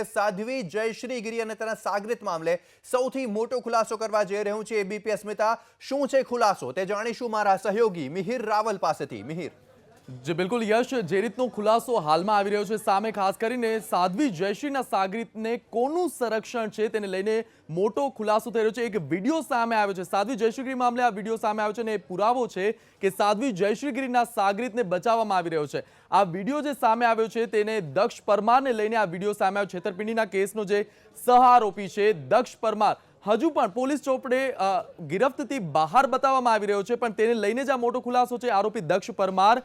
સાધ્વી જયશ્રી ગિરી અને તેના સાગરિત મામલે સૌથી મોટો ખુલાસો કરવા જઈ રહ્યું છે એબીપી અસ્મિતા। શું છે ખુલાસો તે જાણીશું મારા સહયોગી મિહિર રાવલ પાસેથી। મિહિર जी बिल्कुल यश, जे रीतनो खुलासो हालमां आवी रह्यो छे सामे, खास करीने साध्वी जयश्रीना सागरितने कोનું संरक्षण छे तेने लईने मोटो खुलासो થઈ રહ્યો છે। એક વિડિયો સામે આવ્યો છે સાધ્વી જયશ્રી મામલે, આ વિડિયો સામે આવ્યો છે અને એ પુરાવો છે કે સાધ્વી જયશ્રીગીરીના સાગરિતને બચાવવામાં આવી રહ્યો છે। આ વિડિયો જે સામે આવ્યો છે તેને દક્ષ પરમારને લઈને આ વિડિયો સામે આવ્યો। છેતરપિંડીના કેસનો જે સહઆરોપી છે દક્ષ પરમાર હજુ પણ પોલીસ ચોપડે ગિરફ્તથી બહાર બતાવવામાં આવી રહ્યો છે, પણ તેને લઈને જ આ મોટો ખુલાસો છે। આરોપી દક્ષ પરમાર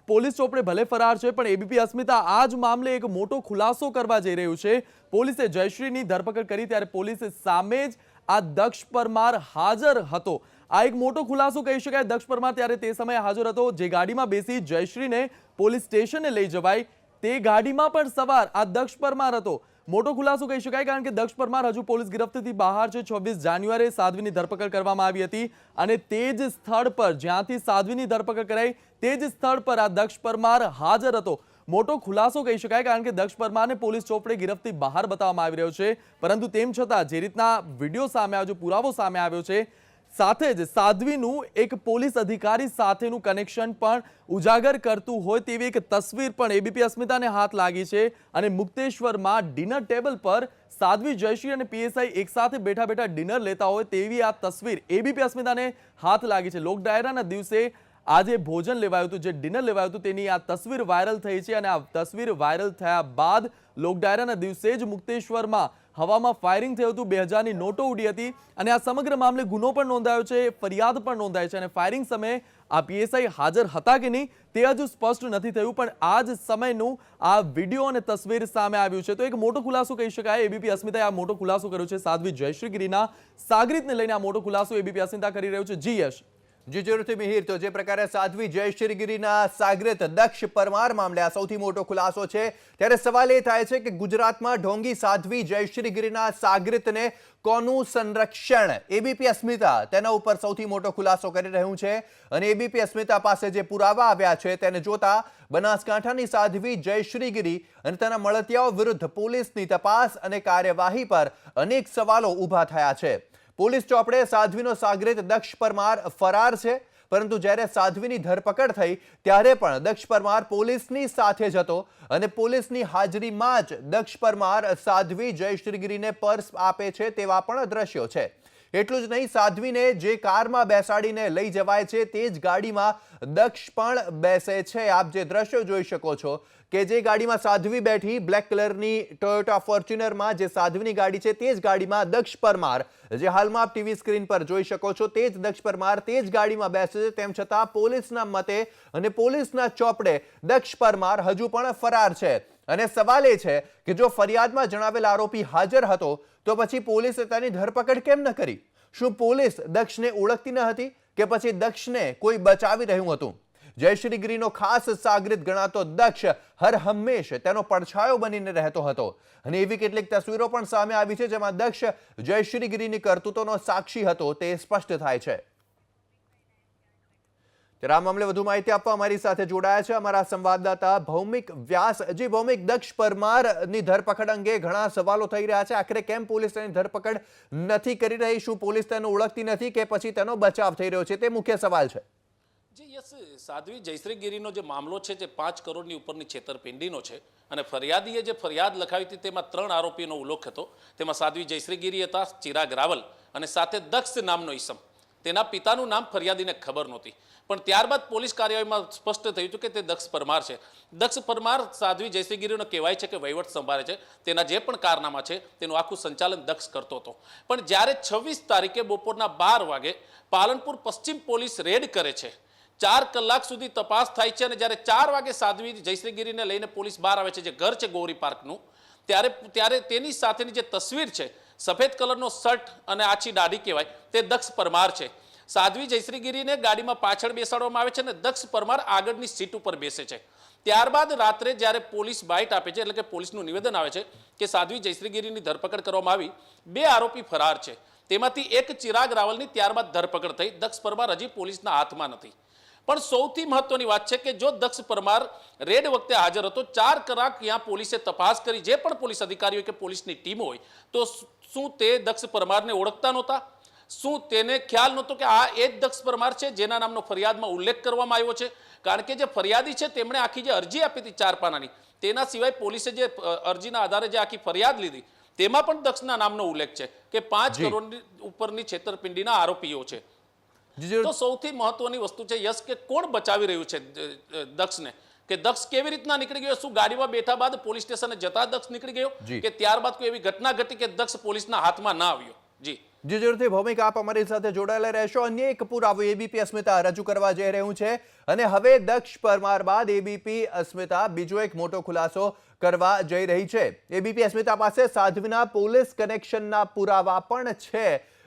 પોલીસ ચોપડે ભલે ફરાર છે, પણ એબીપી અસ્મિતા આ જ મામલે એક મોટો ખુલાસો કરવા જઈ રહ્યું છે। પોલીસે જયશ્રીની ધરપકડ કરી ત્યારે પોલીસે સામે જ આ દક્ષ પરમાર હાજર હતો। આ એક મોટો ખુલાસો કહી શકાય। દક્ષ પરમાર ત્યારે તે સમયે હાજર હતો જે ગાડીમાં બેસી જયશ્રીને પોલીસ સ્ટેશને લઈ જવાય તે ગાડીમાં પણ સવાર આ દક્ષ પરમાર હતો। મોટો ખુલાસો કહી શકાય કારણ કે દક્ષ પરમાર હજુ પોલીસ ગિરફ્તથી બહાર છે। 26 જાન્યુઆરીએ સાધ્વીની ધરપકડ કરવામાં આવી હતી અને તે જ સ્થળ પર જ્યાંથી સાધ્વીની ધરપકડ કરાઈ તે જ સ્થળ પર આ દક્ષ પરમાર હાજર હતો। મોટો ખુલાસો કહી શકાય કારણ કે દક્ષ પરમારને પોલીસ ચોપડે ગિરફ્તથી બહાર બતાવવામાં આવી રહ્યો છે, પરંતુ તેમ છતાં જે રીતના વિડીયો સામે આવ્યો, પુરાવો સામે આવ્યો છે, સાથે જ સાધ્વીનું એક પોલીસ અધિકારી સાથેનું કનેક્શન પણ ઉજાગર કરતું હોય તેવી એક તસવીર પણ એબીપી અસ્મિતાને હાથ લાગી છે। અને મુક્તેશ્વરમાં ડિનર ટેબલ પર સાધ્વી જયશ્રી અને પીએસઆઈ એકસાથે બેઠા બેઠા ડિનર લેતા હોય તેવી આ તસવીર એબીપી અસ્મિતાને હાથ લાગી છે। લોક ડાયરાના દિવસે આજે ભોજન લેવાયું હતું, જે ડિનર લેવાયું હતું તેની આ તસવીર વાયરલ થઈ છે અને આ તસવીર વાયરલ થયા બાદ લોક ડાયરાના દિવસે જ મુક્તેશ્વરમાં હવામાં ફાયરિંગ થયું હતું, 2000ની નોટો ઉડી હતી અને આ સમગ્ર મામલે ગુનો પણ નોંધાયો છે, ફરિયાદ પણ નોંધાઈ છે અને ફાયરિંગ સમયે આ પીએસઆઈ હાજર હતા કે નહીં તે હજુ સ્પષ્ટ નથી થયું, પણ આ જ સમયનું આ વિડીયો અને તસવીર સામે આવ્યું છે। તો એક મોટો ખુલાસો કહી શકાય એબીપી અસ્મિતાએ આ મોટો ખુલાસો કર્યો છે। સાધ્વી જયશ્રીગીરીના સાગરિતને લઈને આ મોટો ખુલાસો એબીપી અસ્મિતા કરી રહ્યું છે। જી યશ। જી જરૂરથી મિહિર। તો જે પ્રકારે સાધ્વી જયશ્રીગીરીના સાગરિત દક્ષ પરમાર મામલે આ સૌથી મોટો ખુલાસો છે, ત્યારે સવાલ એ થાય છે કે ગુજરાતમાં ઢોંગી સાધ્વી જયશ્રીગીરીના સાગરિતને કોનું સંરક્ષણ? એબીપી અસ્મિતા તેના ઉપર સૌથી મોટો ખુલાસો કરી રહ્યું છે અને એબીપી અસ્મિતા પાસે જે પુરાવા આવ્યા છે તેને જોતા બનાસકાંઠાની સાધ્વી જયશ્રીગીરી અને તેના મળતિયાઓ વિરુદ્ધ પોલીસની તપાસ અને કાર્યવાહી પર અનેક સવાલો ઊભા થયા છે। પોલીસ ચોપડે સાધ્વીનો સાગરિત દક્ષ પરમાર ફરાર છે, પરંતુ જ્યારે સાધ્વીની ધરપકડ થઈ ત્યારે પણ દક્ષ પરમાર પોલીસની સાથે જ હતો અને પોલીસની હાજરીમાં જ દક્ષ પરમાર સાધ્વી જયશ્રીગીરીને પર્સ આપે છે તેવા પણ દ્રશ્યો છે। એટલું જ નહીં, સાધ્વીને જે કારમાં બેસાડીને લઈ જવાય છે તે જ ગાડીમાં દક્ષ પણ બેસે છે। આપ જે દ્રશ્યો જોઈ શકો છો કે જે ગાડીમાં સાધ્વી બેઠી, બ્લેક કલરની ટોયોટા ફોર્ચ્યુનરમાં જે સાધ્વીની ગાડી છે તે જ ગાડીમાં દક્ષ પરમાર, જે હાલમાં આપ ટીવી સ્ક્રીન પર જોઈ શકો છો તે જ દક્ષ પરમાર તે જ ગાડીમાં બેસે છે। તેમ છતાં પોલીસના મતે અને પોલીસના ચોપડે દક્ષ પરમાર હજુ પણ ફરાર છે અને સવાલ એ છે કે જો ફરિયાદમાં જણાવેલ આરોપી હાજર હતો તો પછી પોલીસે તેની ધરપકડ કેમ ન કરી? શું પોલીસ દક્ષને ઓળખતી ન હતી કે પછી દક્ષને કોઈ બચાવી રહ્યું હતું? જયશ્રીગીરીનો ખાસ સાગરિત ગણાતો દક્ષ હર હંમેશ તેનો પડછાયો બનીને રહેતો હતો અને એવી કેટલીક તસવીરો પણ સામે આવી છે જેમાં દક્ષ જયશ્રીગીરીની કરતૂતોનો સાક્ષી હતો તે સ્પષ્ટ થાય છે। ત્યારે આ મામલે વધુ માહિતી આપવા અમારી સાથે જોડાયા છે અમારા સંવાદદાતા ભૌમિક વ્યાસ। જી ભૌમિક, દક્ષ પરમારની ધરપકડ અંગે ઘણા સવાલો થઈ રહ્યા છે, આખરે કેમ પોલીસ તેની ધરપકડ નથી કરી રહી? શું પોલીસ તેને ઓળખતી નથી કે પછી તેનો બચાવ થઈ રહ્યો છે? તે મુખ્ય સવાલ છે। જી યસ, સાધ્વી જયશ્રીગીરીનો જે મામલો છે જે 5 કરોડની ઉપરની છેતરપિંડીનો છે અને ફરિયાદીએ જે ફરિયાદ લખાવી હતી તેમાં 3 આરોપીનો ઉલ્લેખ હતો। તેમાં સાધ્વી જયશ્રીગીરી હતા, ચિરાગ રાવલ અને સાથે દક્ષ નામનો ઈસમ। તેના પિતાનું નામ ફરિયાદીને ખબર નહોતી, પણ ત્યારબાદ પોલીસ કાર્યવાહીમાં સ્પષ્ટ થયું હતું કે તે દક્ષ પરમાર છે। દક્ષ પરમાર સાધ્વી જયશ્રીગીરીનો કહેવાય છે કે વહીવટ સંભાળે છે, તેના જે પણ કારનામા છે તેનું આખું સંચાલન દક્ષ કરતો હતો। પણ જ્યારે 26 તારીખે બપોરના 12 વાગે પાલનપુર પશ્ચિમ પોલીસ રેડ કરે છે, 4 કલાક સુધી તપાસ થાય છે અને જ્યારે 4 વાગે સાધ્વી જયશ્રીગીરીને લઈને પોલીસ બહાર આવે છે, જે ઘર છે ગૌરી પાર્કનું, ત્યારે તેની સાથેની જે તસવીર છે, સફેદ કલરનો શર્ટ અને આછી દાઢી કહેવાય તે દક્ષ પરમાર છે। સાધ્વી જયશ્રીગીરીને ગાડીમાં પાછળ બેસાડવામાં આવે છે અને દક્ષ પરમાર આગળની સીટ ઉપર બેસે છે। ત્યારબાદ રાત્રે જ્યારે પોલીસ બાઇટ આપે છે, એટલે કે પોલીસનું નિવેદન આવે છે કે સાધ્વી જયશ્રીગીરીની ધરપકડ કરવામાં આવી, 2 આરોપી ફરાર છે, તેમાંથી એક ચિરાગ રાવલની ત્યારબાદ ધરપકડ થઈ। દક્ષ પરમાર હજી પોલીસના હાથમાં નથી। પણ સૌથી મહત્વની વાત છે કે જો દક્ષ પરમાર રેડ વખતે હાજર હતો, 4 કલાક ત્યાં પોલીસે તપાસ કરી, જે પણ પોલીસ અધિકારીઓ કે પોલીસની ટીમ હોય, તો શું તે દક્ષ પરમારને ઓળખતા નહોતા? શું તેને ખ્યાલ નહોતો કે આ એ જ દક્ષ પરમાર છે જેના નામનો ફરિયાદમાં ઉલ્લેખ કરવામાં આવ્યો છે? કારણ કે જે ફરિયાદી છે તેમણે આખી જે અરજી આપી હતી 4 પાનાની, તેના સિવાય પોલીસે જે અરજીના આધારે જે આખી ફરિયાદ લીધી તેમાં પણ દક્ષના નામનો ઉલ્લેખ છે કે 5 કરોડ ઉપરની છેતરપિંડીના આરોપીઓ છે. તો સૌથી મહત્વની વસ્તુ છે યશ કે કોણ બચાવી રહ્યું છે દક્ષને, કે દક્ષ કેવી રીતના નીકળી ગયો? શું ગાડીમાં બેઠા બાદ પોલીસ સ્ટેશને જતા દક્ષ નીકળી ગયો કે ત્યારબાદ કોઈ એવી ઘટના ઘટી કે દક્ષ પોલીસના હાથમાં ના આવ્યો? જી જરૂરથી ભૌમિક, આપ અમારી સાથે જોડાયેલા રહેશો. અન્ય એક પુરાવો એબીપી અસ્મિતા રજૂ કરવા જઈ રહ્યું છે અને હવે દક્ષ પરમાર બાદ એબીપી અસ્મિતા બીજો એક મોટો ખુલાસો કરવા જઈ રહી છે. એબીપી અસ્મિતા પાસે સાધ્વીના પોલીસ કનેક્શનના પુરાવા પણ છે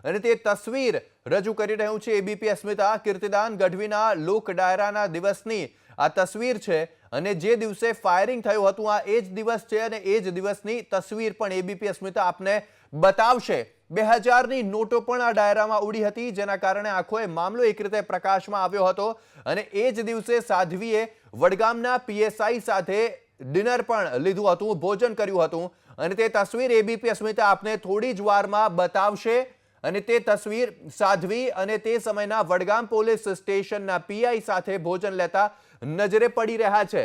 અને તે તસવીર રજૂ કરી રહ્યું છે એબીપી અસ્મિતા. કીર્તિદાન ગઢવીના લોક ડાયરાના દિવસની આ તસવીર છે અને જે દિવસે ફાયરિંગ થયું હતું આ એ જ દિવસ છે અને એ જ દિવસની તસવીર પણ એબીપી અસ્મિતા આપને બતાવશે. 2000ની નોટો પણ આ ડાયરામાં ઉડી હતી, જેના કારણે આખો મામલો એક રીતે પ્રકાશમાં આવ્યો હતો અને એ જ દિવસે સાધ્વીએ વડગામના પીએસઆઈ સાથે ડિનર પણ લીધું હતું, ભોજન કર્યું હતું અને તે તસવીર એબીપી અસ્મિતા આપને થોડી જ વારમાં બતાવશે. અને તે તસવીર સાધ્વી અને તે સમયના વડગામ પોલીસ સ્ટેશનના પીઆઈ સાથે ભોજન લેતા નજરે પડી રહ્યા છે.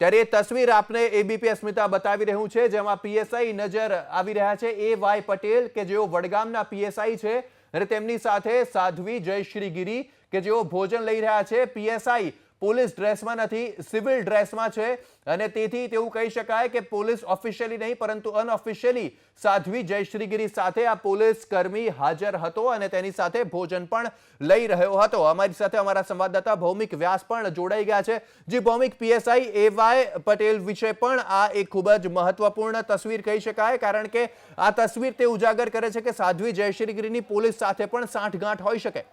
ત્યારે એ તસવીર આપને એબીપી અસ્મિતા બતાવી રહ્યું છે, જેમાં પીએસઆઈ નજર આવી રહ્યા છે A.Y. પટેલ કે જેઓ વડગામના પીએસઆઈ છે અને તેમની સાથે સાધ્વી જયશ્રી ગીરી કે જેઓ ભોજન લઈ રહ્યા છે. પીએસઆઈ પોલીસ ડ્રેસમાં નથી, સિવિલ ડ્રેસમાં છે અને તેથી તેવું કહી શકાય કે પોલીસ ઓફિશિયલી નહીં પરંતુ અનઓફિશિયલી સાધ્વી જયશ્રીગીરી સાથે આ પોલીસ કર્મી હાજર હતો અને તેની સાથે ભોજન પણ લઈ રહ્યો હતો. અમારી સાથે અમારા સંવાદદાતા ભૌમિક વ્યાસ પણ જોડાઈ ગયા છે. જી ભૌમિક, પીએસઆઈ A.Y. પટેલ વિશે પણ આ એક ખૂબ જ મહત્વપૂર્ણ તસવીર કહી શકાય, કારણ કે આ તસવીર તે ઉજાગર કરે છે કે સાધ્વી જયશ્રીગીરીની પોલીસ સાથે પણ સાંઠગાંઠ હોઈ શકે.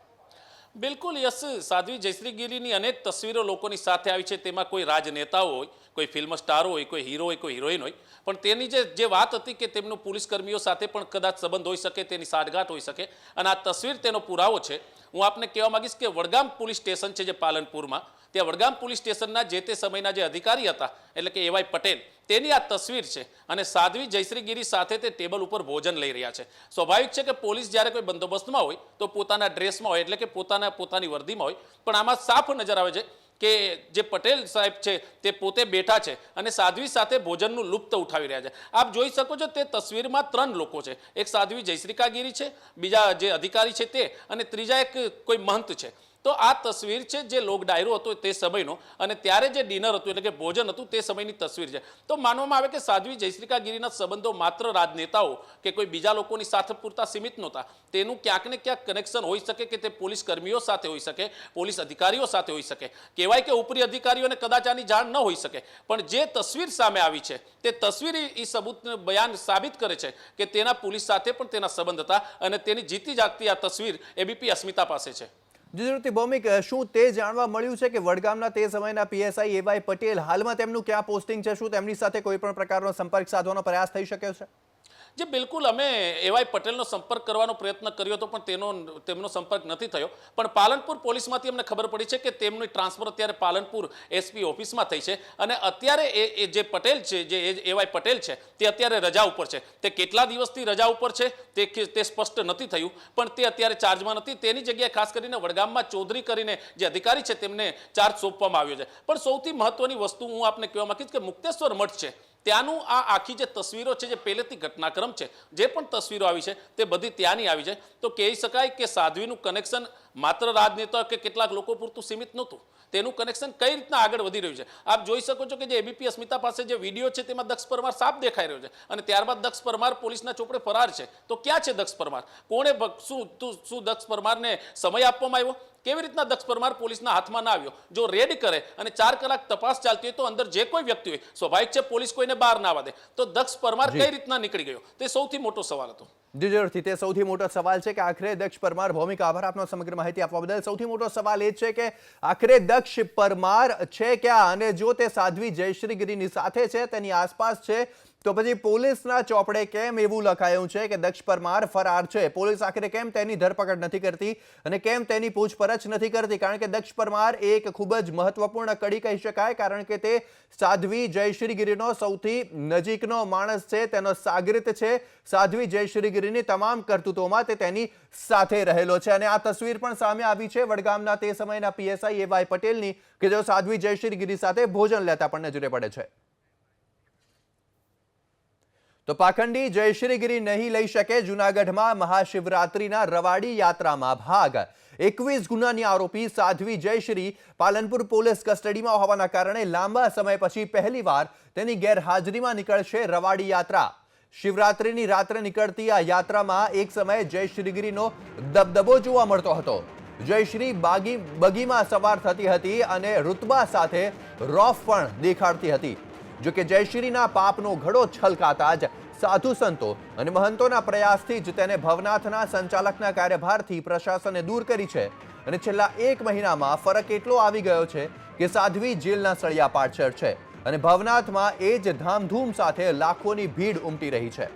બિલકુલ યશ, સાધ્વી જયશ્રીગીરીની અનેક તસવીરો લોકોની સાથે આવી છે. તેમાં કોઈ રાજનેતાઓ હોય, કોઈ ફિલ્મ સ્ટારો હોય, કોઈ હીરો હોય, કોઈ હિરોઈન હોય, પણ તેની જે વાત હતી કે તેમનું પોલીસ કર્મીઓ સાથે પણ કદાચ સંબંધ હોઈ શકે, તેની સાઠગાંઠ હોઈ શકે અને આ તસવીર તેનો પુરાવો છે. હું આપને કહેવા માંગીશ કે વડગામ પોલીસ સ્ટેશન છે જે પાલનપુરમાં, ત્યાં વડગામ પોલીસ સ્ટેશનના જે તે સમયના જે અધિકારી હતા એટલે કે A.Y. પટેલ, તેની આ તસવીર છે અને સાધ્વી જયશ્રીગીરી સાથે તે ટેબલ ઉપર ભોજન લઈ રહ્યા છે. સ્વાભાવિક છે કે પોલીસ જ્યારે કોઈ બંદોબસ્તમાં હોય તો પોતાના ડ્રેસમાં હોય એટલે કે પોતાની વર્દીમાં હોય, પણ આમાં સાફ નજર આવે છે કે જે પટેલ સાહેબ છે તે પોતે બેઠા છે અને સાધ્વી સાથે ભોજનનું લુપ્ત ઉઠાવી રહ્યા છે. આપ જોઈ શકો છો તે તસવીરમાં 3 લોકો છે. એક સાધ્વી જયશ્રીકાગીરી છે, બીજા જે અધિકારી છે તે, અને ત્રીજા એક કોઈ મહંત છે. તો આ તસવીર છે જે લોક ડાયરો હતો તે સમયનો અને ત્યારે જે ડિનર હતું એટલે કે ભોજન હતું તે સમયની તસવીર છે. તો માનવામાં આવે કે સાધ્વી જયશ્રીકાગીરીના સંબંધો માત્ર રાજનેતાઓ કે કોઈ બીજા લોકોની સાથે પૂરતા સીમિત નહોતા. તેનું ક્યાંક ને ક્યાંક કનેક્શન હોઈ શકે કે તે પોલીસ કર્મીઓ સાથે હોઈ શકે, પોલીસ અધિકારીઓ સાથે હોઈ શકે. કહેવાય કે ઉપરી અધિકારીઓને કદાચ આની જાણ ન હોઈ શકે, પણ જે તસવીર સામે આવી છે તે તસવીર એ સબૂતને બયાન સાબિત કરે છે કે તેના પોલીસ સાથે પણ તેના સંબંધ હતા અને તેની જીતી જાગતી આ તસવીર એબીપી અસ્મિતા પાસે છે. જરૂરથી ભૌમિક, શું તે જાણવા મળ્યું છે કે વડગામના તે સમયના પીએસઆઈ A.Y. પટેલ હાલમાં તેમનું ક્યાં પોસ્ટિંગ છે? શું તેમની સાથે કોઈ પણ પ્રકારનો સંપર્ક સાધવાનો પ્રયાસ થઈ શક્યો છે? જે બિલકુલ અમે A.Y. પટેલનો સંપર્ક કરવાનો પ્રયત્ન કર્યો હતો પણ તેમનો સંપર્ક નથી થયો. પણ પાલનપુર પોલીસમાંથી અમને ખબર પડી છે કે તેમની ટ્રાન્સફર અત્યારે પાલનપુર SP ઓફિસમાં થઈ છે અને અત્યારે એ જે પટેલ છે, જે A.Y. પટેલ છે, તે અત્યારે રજા ઉપર છે. તે કેટલા દિવસથી રજા ઉપર છે તે સ્પષ્ટ નથી થયું, પણ તે અત્યારે ચાર્જમાં નથી. તેની જગ્યાએ ખાસ કરીને વડગામમાં ચૌધરી કરીને જે અધિકારી છે તેમને ચાર્જ સોંપવામાં આવ્યો છે. પણ સૌથી મહત્વની વસ્તુ હું આપને કહેવા માંગીશ કે મુક્તેશ્વર મઠ છે ત્યાંનું આ આખી જે તસવીરો છે, જે પહેલેથી ઘટનાક્રમ છે, જે પણ તસવીરો આવી છે તે બધી ત્યાંની આવી છે. તો કહી શકાય કે સાધ્વીનું કનેક્શન માત્ર રાજનેતા કે કેટલાક લોકો પૂરતું સીમિત નહોતું. તેનું કનેક્શન કઈ રીતના આગળ વધી રહ્યું છે આપ જોઈ શકો છો કે જે એબીપી અસ્મિતા પાસે જે વિડીયો છે તેમાં દક્ષ પરમાર સાફ દેખાઈ રહ્યો છે અને ત્યારબાદ દક્ષ પરમાર પોલીસના ચોપડે ફરાર છે. તો ક્યાં છે દક્ષ પરમાર? કોણે શું દક્ષ પરમારને સમય આપવામાં આવ્યો? કેવી રીતના દક્ષ પરમાર પોલીસના હાથમાં ના આવ્યો? જો રેડ કરે અને 4 કલાક તપાસ ચાલતી હોય તો અંદર જે કોઈ વ્યક્તિ હોય, સ્વાભાવિક છે પોલીસ કોઈને બહાર ના આવવા દે, તો દક્ષ પરમાર કઈ રીતના નીકળી ગયો તે સૌથી મોટો સવાલ હતો. જી જરૂરથી તે સૌથી મોટો સવાલ છે કે આખરે દક્ષ પરમાર ભૌમિક આભાર આપનો સમગ્ર માહિતી આપવા બદલ. સૌથી મોટો સવાલ એ છે કે આખરે દક્ષ પરમાર છે ક્યાં, અને જો તે સાધ્વી જયશ્રી ગિરીની સાથે છે, તેની આસપાસ છે, તો પછી પોલીસના ચોપડે કેમ એવું લખાયું છે કે દક્ષ પરમાર ફરાર છે? પોલીસ આખરે કેમ તેની ધરપકડ નથી કરતી અને કેમ તેની પૂછપરછ નથી કરતી? કારણ કે દક્ષ પરમાર એક ખૂબ જ મહત્વપૂર્ણ કડી કહી શકાય, કારણ કે તે સાધ્વી જયશ્રી ગિરીનો સૌથી નજીકનો માણસ છે, તેનો સાગરીત છે. સાધ્વી જયશ્રી ગિરીની તમામ કરતૂતોમાં તે તેની સાથે રહેલો છે. અને આ તસવીર પણ સામે આવી છે વડગામના તે સમયના પીએસઆઈ એવાય પટેલની, કે જેઓ સાધ્વી જયશ્રી ગિરી સાથે ભોજન લેતા પણ નજરે પડે છે. તો પાખંડી જયશ્રી ગિરી નહીં લઈ શકે જૂનાગઢમાં મહાશિવરાત્રિના રવાડી યાત્રામાં ભાગ. 21 ગુનાની આરોપી સાધ્વી જયશ્રી પાલનપુર પોલીસ કસ્ટડીમાં હોવાના કારણે લાંબા સમય પછી પહેલીવાર તેની ગેરહાજરીમાં નીકળશે રવાડી યાત્રા. શિવરાત્રિની રાત્રે નીકળતી આ યાત્રામાં એક સમયે જયશ્રી ગિરીનો દબદબો જોવા મળતો હતો. જયશ્રી બગીમાં સવાર થતી હતી અને રુતબા સાથે રોફ પણ દેખાડતી હતી. જો કે જયશ્રીના પાપનો ઘડો છલકાતા જ સાધુ સંતો અને મહંતોના પ્રયાસથી જ તેને ભવનાથના સંચાલકના કાર્યભારથી પ્રશાસને દૂર કરી છે. અને છેલ્લા 1 મહિનામાં ફરક એટલો આવી ગયો છે કે સાધ્વી જેલના સળિયા પાછળ છે અને ભવનાથમાં એ જ ધામધૂમ સાથે લાખોની ભીડ ઉમટી રહી છે.